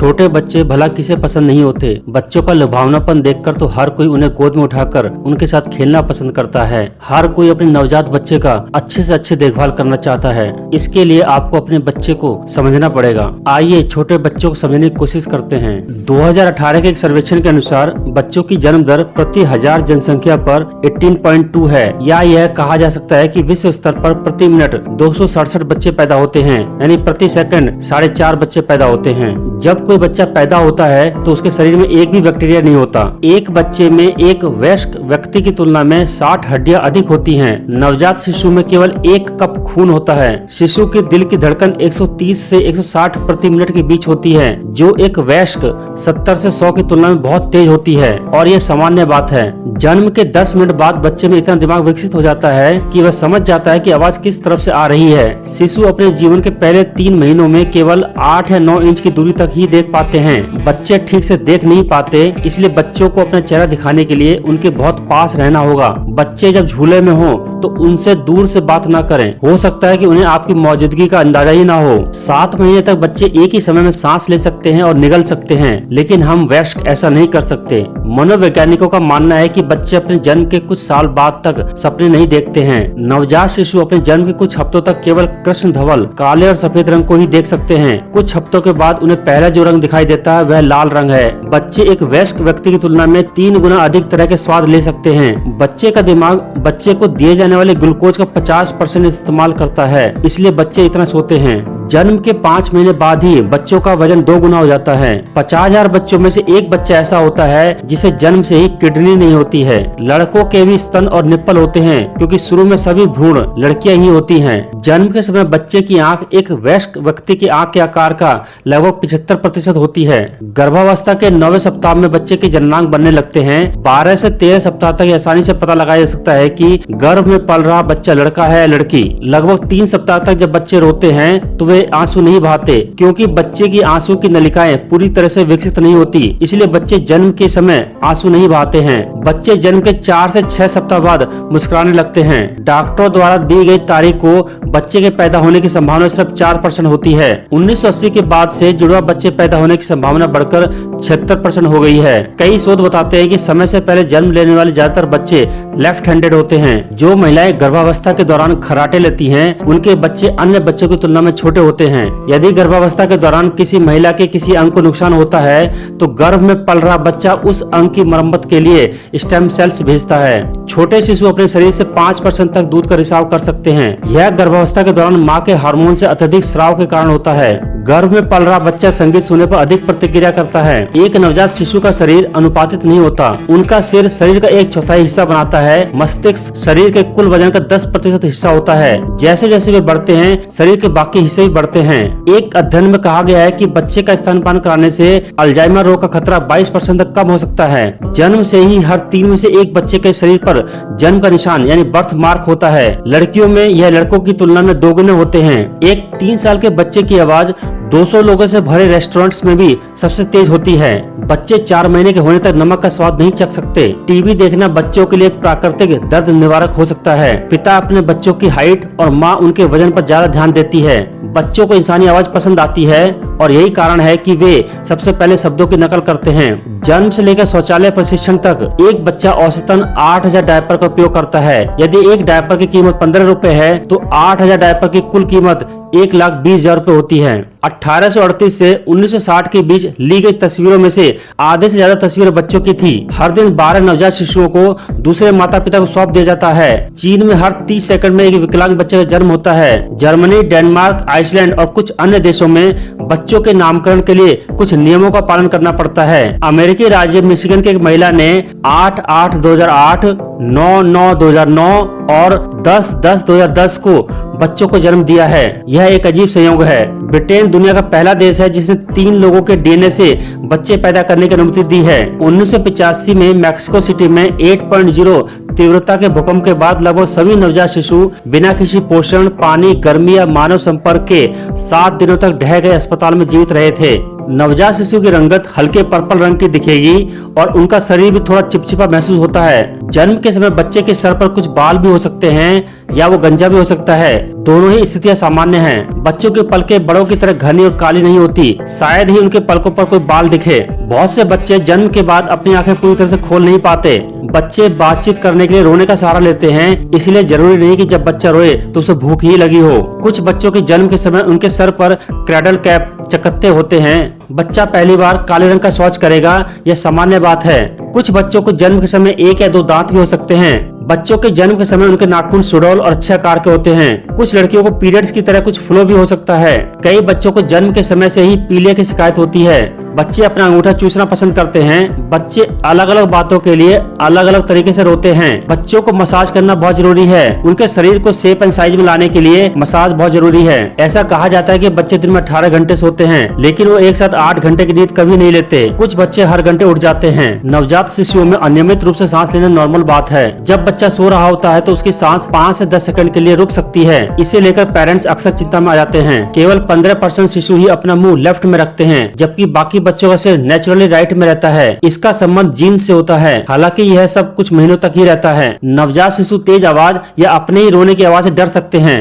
छोटे बच्चे भला किसे पसंद नहीं होते। बच्चों का लुभावनापन देखकर तो हर कोई उन्हें गोद में उठाकर उनके साथ खेलना पसंद करता है। हर कोई अपने नवजात बच्चे का अच्छे से अच्छे देखभाल करना चाहता है। इसके लिए आपको अपने बच्चे को समझना पड़ेगा। आइए छोटे बच्चों को समझने की कोशिश करते हैं। 2018 के एक सर्वेक्षण के अनुसार बच्चों की जन्म दर प्रति 1000 जनसंख्या पर 18.2 है, या यह कहा जा सकता है कि विश्व स्तर पर प्रति मिनट 267 बच्चे पैदा होते हैं, यानी प्रति सेकंड 4.5 बच्चे पैदा होते हैं। जब कोई बच्चा पैदा होता है तो उसके शरीर में एक भी बैक्टीरिया नहीं होता। एक बच्चे में एक वयस्क व्यक्ति की तुलना में 60 हड्डियां अधिक होती हैं। नवजात शिशु में केवल 1 कप खून होता है। शिशु के दिल की धड़कन 130 से 160 प्रति मिनट के बीच होती है, जो एक वयस्क 70 से 100 की तुलना में बहुत तेज होती है, और ये सामान्य बात है। जन्म के 10 मिनट बाद बच्चे में इतना दिमाग विकसित हो जाता है कि वह समझ जाता है कि आवाज किस तरफ से आ रही है। शिशु अपने जीवन के पहले 3 महीनों में केवल 8 या 9 इंच की दूरी तक ही देख पाते हैं। बच्चे ठीक से देख नहीं पाते, इसलिए बच्चों को अपना चेहरा दिखाने के लिए उनके बहुत पास रहना होगा। बच्चे जब झूले में हो तो उनसे दूर से बात ना करें। हो सकता है कि उन्हें आपकी मौजूदगी का अंदाजा ही ना हो। 7 महीने तक बच्चे एक ही समय में सांस ले सकते हैं और निगल सकते हैं, लेकिन हम वयस्क ऐसा नहीं कर सकते। मनोवैज्ञानिकों का मानना है कि बच्चे अपने जन्म के कुछ साल बाद तक सपने नहीं देखते हैं। नवजात शिशु अपने जन्म के कुछ हफ्तों तक केवल कृष्ण धवल काले और सफेद रंग को ही देख सकते हैं। कुछ हफ्तों के बाद उन्हें पहला जो रंग दिखाई देता है वह लाल रंग है। बच्चे एक वयस्क व्यक्ति की तुलना में 3 गुना अधिक तरह के स्वाद ले सकते हैं। बच्चे का दिमाग बच्चे को दिए जाने वाले ग्लूकोज का 50% इस्तेमाल करता है, इसलिए बच्चे इतना सोते हैं। जन्म के 5 महीने बाद ही बच्चों का वजन 2 गुना हो जाता है। 50,000 बच्चों में से एक बच्चा ऐसा होता है जिसे जन्म से ही किडनी नहीं होती है। लड़कों के भी स्तन और निप्पल होते हैं, क्योंकि शुरू में सभी भ्रूण लड़कियां ही होती हैं। जन्म के समय बच्चे की आंख एक वयस्क व्यक्ति की आंख के आकार का लगभग 75% होती है। गर्भावस्था के 9वें सप्ताह में बच्चे के जननांग बनने लगते हैं। 12 से 13 सप्ताह तक आसानी से पता लगाया जा सकता है कि गर्भ में पल रहा बच्चा लड़का है या लड़की। लगभग 3 सप्ताह तक जब बच्चे रोते हैं तो वे आंसू नहीं बहाते, क्योंकि बच्चे की आंसू की नलिकाएं पूरी तरह से विकसित नहीं होती, इसलिए बच्चे जन्म के समय आंसू नहीं बहाते हैं। बच्चे जन्म के 4 से 6 सप्ताह बाद मुस्कुराने लगते हैं। डॉक्टरों द्वारा दी गई तारीख को बच्चे के पैदा होने की संभावना सिर्फ 4% होती है। 1980 के बाद से जुड़वा बच्चे पैदा होने की संभावना बढ़कर 76% हो गई है। कई शोध बताते हैं कि समय से पहले जन्म लेने वाले ज्यादातर बच्चे लेफ्ट हैंडेड होते हैं। जो महिलाएं गर्भावस्था के दौरान खर्राटे लेती हैं, उनके बच्चे अन्य बच्चों की तुलना में छोटे होते हैं। यदि गर्भावस्था के दौरान किसी महिला के किसी अंग को नुकसान होता है तो गर्भ में पल रहा बच्चा उस अंग की मरम्मत के लिए स्टेम सेल्स भेजता है। छोटे शिशु अपने शरीर से 5% तक दूध का रिसाव कर सकते हैं। यह गर्भावस्था के दौरान माँ के हार्मोन से अत्यधिक स्राव के कारण होता है। गर्भ में पल रहा बच्चा संगीत सुनने पर अधिक प्रतिक्रिया करता है। एक नवजात शिशु का शरीर अनुपातित नहीं होता। उनका सिर शरीर का 1/4 हिस्सा बनाता है। मस्तिष्क शरीर के कुल वजन का 10% हिस्सा होता है। जैसे जैसे वे बढ़ते हैं, शरीर के बाकी हिस्से भी बढ़ते हैं। एक अध्ययन में कहा गया है कि बच्चे का स्तनपान कराने से अल्जाइमर रोग का खतरा 22% तक कम हो सकता है। जन्म से ही हर 3 में से 1 बच्चे के शरीर पर जन्म का निशान यानी बर्थ मार्क होता है। लड़कियों में यह लड़कों की तुलना में 2 गुने होते हैं। एक 3 साल के बच्चे की आवाज 200 लोगों से भरे रेस्टोरेंट्स में भी सबसे तेज होती है। बच्चे 4 महीने के होने तक नमक का स्वाद नहीं चख सकते। टीवी देखना बच्चों के लिए एक प्राकृतिक दर्द निवारक हो सकता है। पिता अपने बच्चों की हाइट और माँ उनके वजन पर ज्यादा ध्यान देती है। बच्चों को इंसानी आवाज पसंद आती है और यही कारण है कि वे सबसे पहले शब्दों की नकल करते हैं। जन्म से लेकर शौचालय प्रशिक्षण तक एक बच्चा औसतन 8000 डायपर का उपयोग करता है। यदि एक डायपर की कीमत 15 रुपए है तो 8000 डायपर की कुल कीमत 1,20,000 रुपए होती है। 1838 से 1960 के बीच ली गई तस्वीरों में से आधे से ज्यादा तस्वीरें बच्चों की थी। हर दिन 12 नवजात शिशुओं को दूसरे माता पिता को सौंप दिया जाता है। चीन में हर 30 सेकंड में एक विकलांग बच्चे का जन्म होता है। जर्मनी, डेनमार्क, आइसलैंड और कुछ अन्य देशों में बच्चों के नामकरण के लिए कुछ नियमों का पालन करना पड़ता है। अमेरिकी राज्य मिशिगन की एक महिला ने 8/8/2008, 9/9/2009 और 10/10/2010 को बच्चों को जन्म दिया है। यह एक अजीब संयोग है। ब्रिटेन दुनिया का पहला देश है जिसने 3 लोगों के डीएनए से बच्चे पैदा करने की अनुमति दी है। 1985 में मैक्सिको सिटी में 8.0 तीव्रता के भूकंप के बाद लगभग सभी नवजात शिशु बिना किसी पोषण, पानी, गर्मी या मानव संपर्क के 7 दिनों तक ढह गए अस्पताल में जीवित रहे थे। नवजात शिशु की रंगत हल्के पर्पल रंग की दिखेगी और उनका शरीर भी थोड़ा चिपचिपा महसूस होता है। जन्म के समय बच्चे के सर पर कुछ बाल भी हो सकते हैं। या वो गंजा भी हो सकता है। दोनों ही स्थितियां सामान्य हैं। बच्चों की पलकें बड़ों की तरह घनी और काली नहीं होती, शायद ही उनके पलकों पर कोई बाल दिखे। बहुत से बच्चे जन्म के बाद अपनी आंखें पूरी तरह से खोल नहीं पाते। बच्चे बातचीत करने के लिए रोने का सहारा लेते हैं, इसलिए जरूरी नहीं कि जब बच्चा रोए तो उसे भूख ही लगी हो। कुछ बच्चों के जन्म के समय उनके सर पर क्रैडल कैप चकत्ते होते हैं। बच्चा पहली बार काले रंग का शौच करेगा, यह सामान्य बात है। कुछ बच्चों को जन्म के समय 1 या 2 दांत भी हो सकते हैं। बच्चों के जन्म के समय उनके नाखून सुडौल और अच्छे आकार के होते हैं। कुछ लड़कियों को पीरियड्स की तरह कुछ फ्लो भी हो सकता है। कई बच्चों को जन्म के समय से ही पीलिया की शिकायत होती है। बच्चे अपना अंगूठा चूसना पसंद करते हैं। बच्चे अलग अलग बातों के लिए अलग अलग तरीके से रोते हैं। बच्चों को मसाज करना बहुत जरूरी है। उनके शरीर को शेप एंड साइज में लाने के लिए मसाज बहुत जरूरी है। ऐसा कहा जाता है कि बच्चे दिन में 18 घंटे सोते हैं, लेकिन वो एक साथ 8 घंटे की नींद कभी नहीं लेते। कुछ बच्चे हर घंटे उठ जाते हैं। नवजात शिशुओं में अनियमित रूप से सांस लेना नॉर्मल बात है। जब बच्चा सो रहा होता है तो उसकी सांस 5 से 10 सेकंड के लिए रुक सकती है। इसे लेकर पेरेंट्स अक्सर चिंता में आ जाते हैं। केवल 15% शिशु ही अपना मुंह लेफ्ट में रखते हैं, जबकि बाकी बच्चों का सिर नेचुरली राइट में रहता है। इसका संबंध जीन से होता है। हालांकि यह सब कुछ महीनों तक ही रहता है। नवजात शिशु तेज आवाज या अपने ही रोने की आवाज से डर सकते हैं।